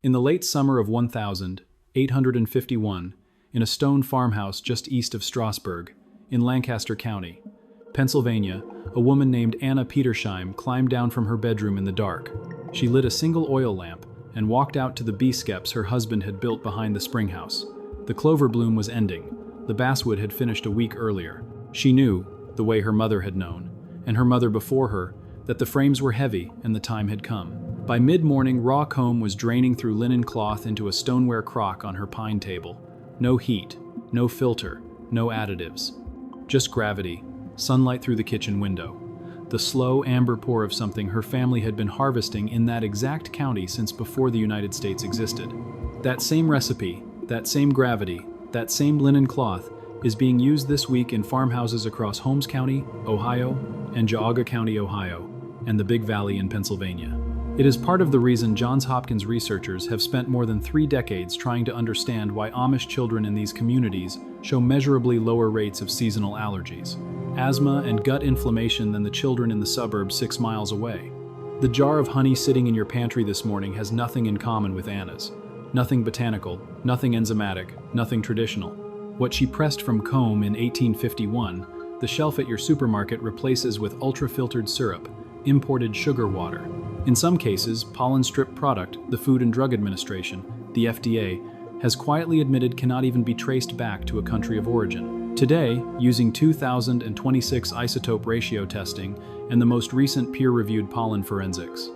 In the late summer of 1851, in a stone farmhouse just east of Strasburg, in Lancaster County, Pennsylvania, a woman named Anna Petersheim climbed down from her bedroom in the dark. She lit a single oil lamp and walked out to the bee skeps her husband had built behind the spring house. The clover bloom was ending. The basswood had finished a week earlier. She knew, the way her mother had known, and her mother before her, that the frames were heavy and the time had come. By mid-morning, raw comb was draining through linen cloth into a stoneware crock on her pine table. No heat, no filter, no additives. Just gravity, sunlight through the kitchen window. The slow amber pour of something her family had been harvesting in that exact county since before the United States existed. That same recipe, that same gravity, that same linen cloth is being used this week in farmhouses across Holmes County, Ohio, and Geauga County, Ohio, and the Big Valley in Pennsylvania. It is part of the reason Johns Hopkins researchers have spent more than 3 decades trying to understand why Amish children in these communities show measurably lower rates of seasonal allergies, asthma, and gut inflammation than the children in the suburbs 6 miles away. The jar of honey sitting in your pantry this morning has nothing in common with Anna's. Nothing botanical, nothing enzymatic, nothing traditional. What she pressed from comb in 1851, the shelf at your supermarket replaces with ultra-filtered syrup, imported sugar water. In some cases, pollen strip product, the Food and Drug Administration, the FDA, has quietly admitted cannot even be traced back to a country of origin. Today, using 2026 isotope ratio testing and the most recent peer-reviewed pollen forensics,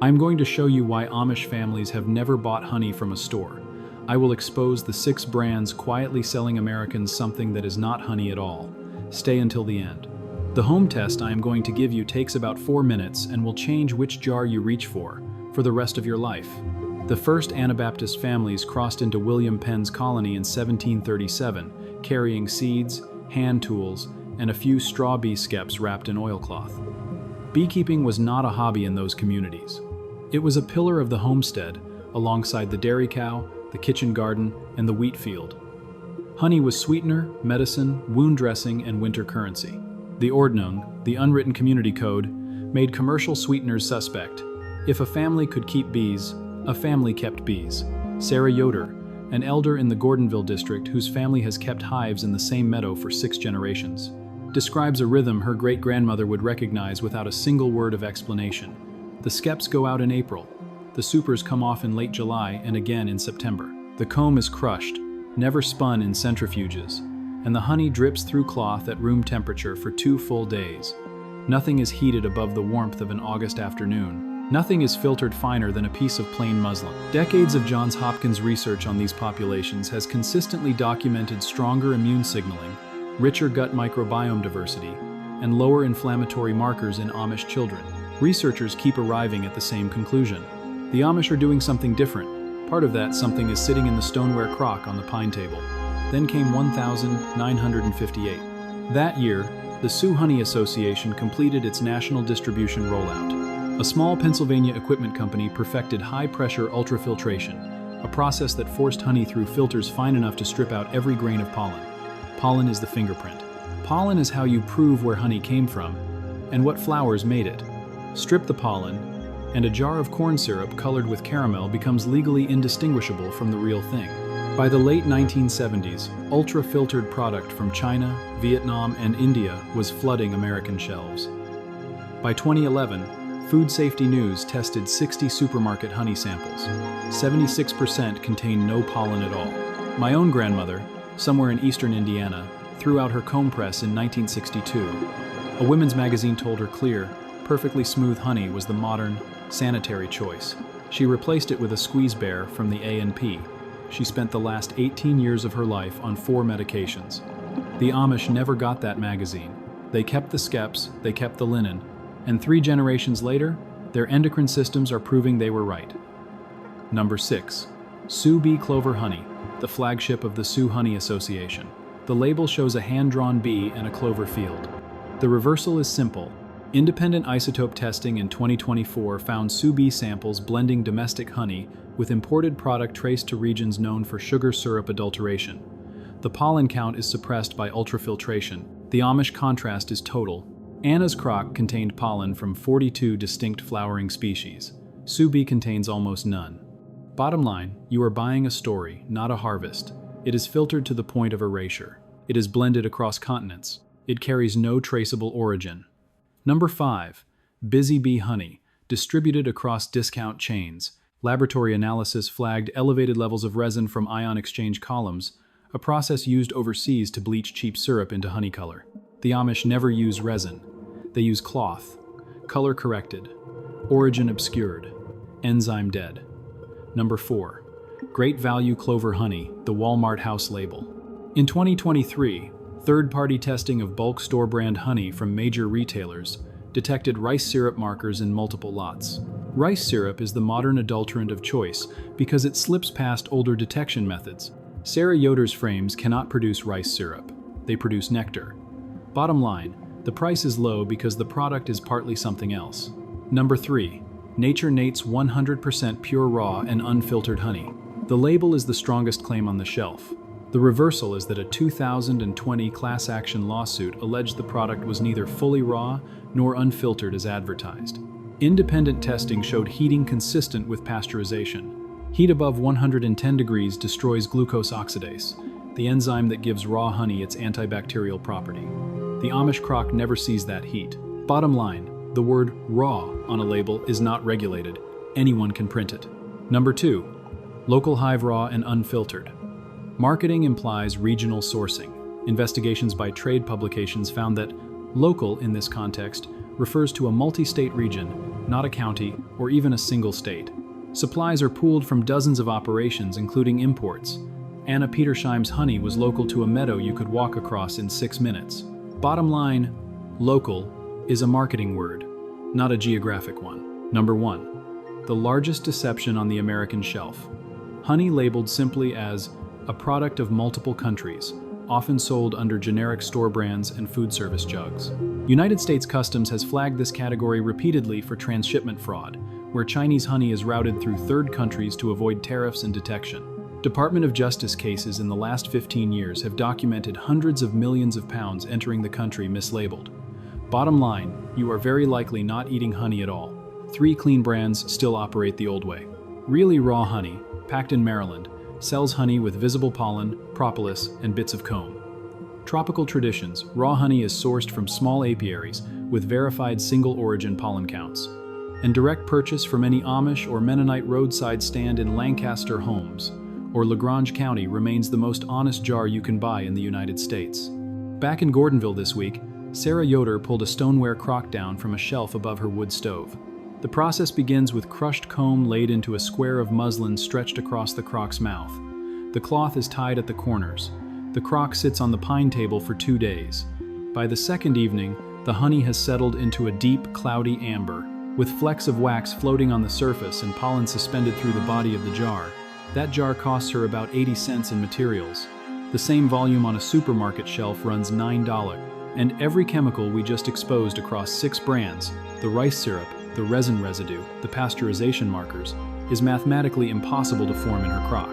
I'm going to show you why Amish families have never bought honey from a store. I will expose the 6 brands quietly selling Americans something that is not honey at all. Stay until the end. The home test I am going to give you takes about 4 minutes and will change which jar you reach for the rest of your life. The first Anabaptist families crossed into William Penn's colony in 1737, carrying seeds, hand tools, and a few straw bee skeps wrapped in oilcloth. Beekeeping was not a hobby in those communities. It was a pillar of the homestead, alongside the dairy cow, the kitchen garden, and the wheat field. Honey was sweetener, medicine, wound dressing, and winter currency. The Ordnung, the unwritten community code, made commercial sweeteners suspect. If a family could keep bees, a family kept bees. Sarah Yoder, an elder in the Gordonville district whose family has kept hives in the same meadow for 6 generations, describes a rhythm her great-grandmother would recognize without a single word of explanation. The skeps go out in April. The supers come off in late July and again in September. The comb is crushed, never spun in centrifuges, and the honey drips through cloth at room temperature for 2 full days. Nothing is heated above the warmth of an August afternoon. Nothing is filtered finer than a piece of plain muslin. Decades of Johns Hopkins research on these populations has consistently documented stronger immune signaling, richer gut microbiome diversity, and lower inflammatory markers in Amish children. Researchers keep arriving at the same conclusion. The Amish are doing something different. Part of that something is sitting in the stoneware crock on the pine table. Then came 1958. That year, the Sioux Honey Association completed its national distribution rollout. A small Pennsylvania equipment company perfected high-pressure ultrafiltration, a process that forced honey through filters fine enough to strip out every grain of pollen. Pollen is the fingerprint. Pollen is how you prove where honey came from and what flowers made it. Strip the pollen, and a jar of corn syrup colored with caramel becomes legally indistinguishable from the real thing. By the late 1970s, ultra-filtered product from China, Vietnam, and India was flooding American shelves. By 2011, Food Safety News tested 60 supermarket honey samples. 76% contained no pollen at all. My own grandmother, somewhere in eastern Indiana, threw out her comb press in 1962. A women's magazine told her clear, perfectly smooth honey was the modern, sanitary choice. She replaced it with a squeeze bear from the A&P. She spent the last 18 years of her life on 4 medications. The Amish never got that magazine. They kept the skeps, they kept the linen, and 3 generations later, their endocrine systems are proving they were right. Number 6. Sioux Bee Clover Honey, the flagship of the Sioux Honey Association. The label shows a hand-drawn bee and a clover field. The reversal is simple. Independent isotope testing in 2024 found Sioux bee samples blending domestic honey with imported product traced to regions known for sugar syrup adulteration. The pollen count is suppressed by ultrafiltration. The Amish contrast is total. Anna's crock contained pollen from 42 distinct flowering species. Sioux bee contains almost none. Bottom line, you are buying a story, not a harvest. It is filtered to the point of erasure. It is blended across continents. It carries no traceable origin. Number 5. Busy bee honey, distributed across discount chains. Laboratory analysis flagged elevated levels of resin from ion exchange columns, a process used overseas to bleach cheap syrup into honey color. The Amish never use resin. They use cloth. Color corrected. Origin obscured. Enzyme dead. Number 4. Great Value Clover Honey, the Walmart House label. In 2023, third-party testing of bulk store brand honey from major retailers detected rice syrup markers in multiple lots. Rice syrup is the modern adulterant of choice because it slips past older detection methods. Sarah Yoder's frames cannot produce rice syrup. They produce nectar. Bottom line, the price is low because the product is partly something else. Number 3. Nature Nate's 100% pure raw and unfiltered honey. The label is the strongest claim on the shelf. The reversal is that a 2020 class action lawsuit alleged the product was neither fully raw nor unfiltered as advertised. Independent testing showed heating consistent with pasteurization. Heat above 110 degrees destroys glucose oxidase, the enzyme that gives raw honey its antibacterial property. The Amish crock never sees that heat. Bottom line, the word raw on a label is not regulated. Anyone can print it. Number 2. Local hive raw and unfiltered. Marketing implies regional sourcing. Investigations by trade publications found that local in this context refers to a multi-state region, not a county or even a single state. Supplies are pooled from dozens of operations, including imports. Anna Petersheim's honey was local to a meadow you could walk across in 6 minutes. Bottom line, local is a marketing word, not a geographic one. Number 1. The largest deception on the American shelf. Honey labeled simply as a product of multiple countries, often sold under generic store brands and food service jugs. United States Customs has flagged this category repeatedly for transshipment fraud, where Chinese honey is routed through third countries to avoid tariffs and detection. Department of Justice cases in the last 15 years have documented hundreds of millions of pounds entering the country mislabeled. Bottom line, you are very likely not eating honey at all. 3 clean brands still operate the old way. Really Raw Honey, packed in Maryland, sells honey with visible pollen, propolis, and bits of comb. Tropical Traditions, raw honey is sourced from small apiaries with verified single-origin pollen counts. And direct purchase from any Amish or Mennonite roadside stand in Lancaster, Holmes, or LaGrange County remains the most honest jar you can buy in the United States. Back in Gordonville this week, Sarah Yoder pulled a stoneware crock down from a shelf above her wood stove. The process begins with crushed comb laid into a square of muslin stretched across the crock's mouth. The cloth is tied at the corners. The crock sits on the pine table for 2 days. By the second evening, the honey has settled into a deep, cloudy amber, with flecks of wax floating on the surface and pollen suspended through the body of the jar. That jar costs her about 80 cents in materials. The same volume on a supermarket shelf runs $9. And every chemical we just exposed across 6 brands, the rice syrup, the resin residue, the pasteurization markers, is mathematically impossible to form in her crock.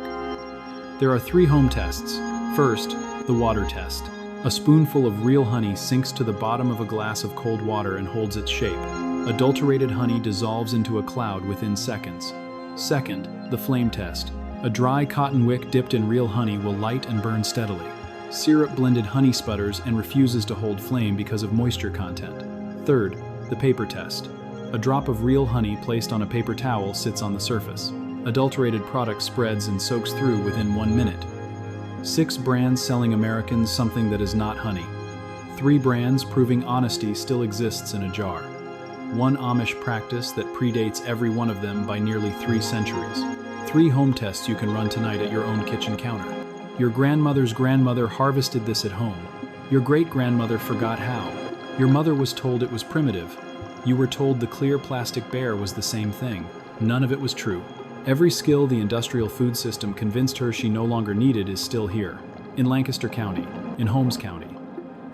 There are 3 home tests. First, the water test. A spoonful of real honey sinks to the bottom of a glass of cold water and holds its shape. Adulterated honey dissolves into a cloud within seconds. Second, the flame test. A dry cotton wick dipped in real honey will light and burn steadily. Syrup-blended honey sputters and refuses to hold flame because of moisture content. Third, the paper test. A drop of real honey placed on a paper towel sits on the surface. Adulterated product spreads and soaks through within 1 minute. 6 brands selling Americans something that is not honey. 3 brands proving honesty still exists in a jar. 1 Amish practice that predates every one of them by nearly 3 centuries. 3 home tests you can run tonight at your own kitchen counter. Your grandmother's grandmother harvested this at home. Your great-grandmother forgot how. Your mother was told it was primitive. You were told the clear plastic bear was the same thing. None of it was true. Every skill the industrial food system convinced her she no longer needed is still here. In Lancaster County, in Holmes County,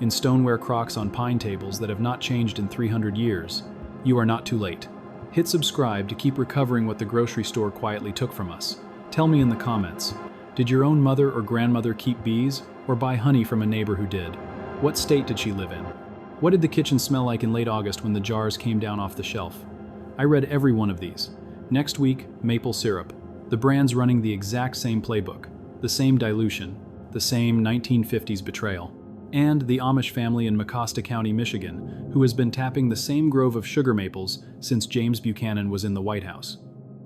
in stoneware crocks on pine tables that have not changed in 300 years. You are not too late. Hit subscribe to keep recovering what the grocery store quietly took from us. Tell me in the comments, did your own mother or grandmother keep bees or buy honey from a neighbor who did? What state did she live in? What did the kitchen smell like in late August when the jars came down off the shelf? I read every one of these. Next week, maple syrup. The brand's running the exact same playbook, the same dilution, the same 1950s betrayal. And the Amish family in Mecosta County, Michigan, who has been tapping the same grove of sugar maples since James Buchanan was in the White House.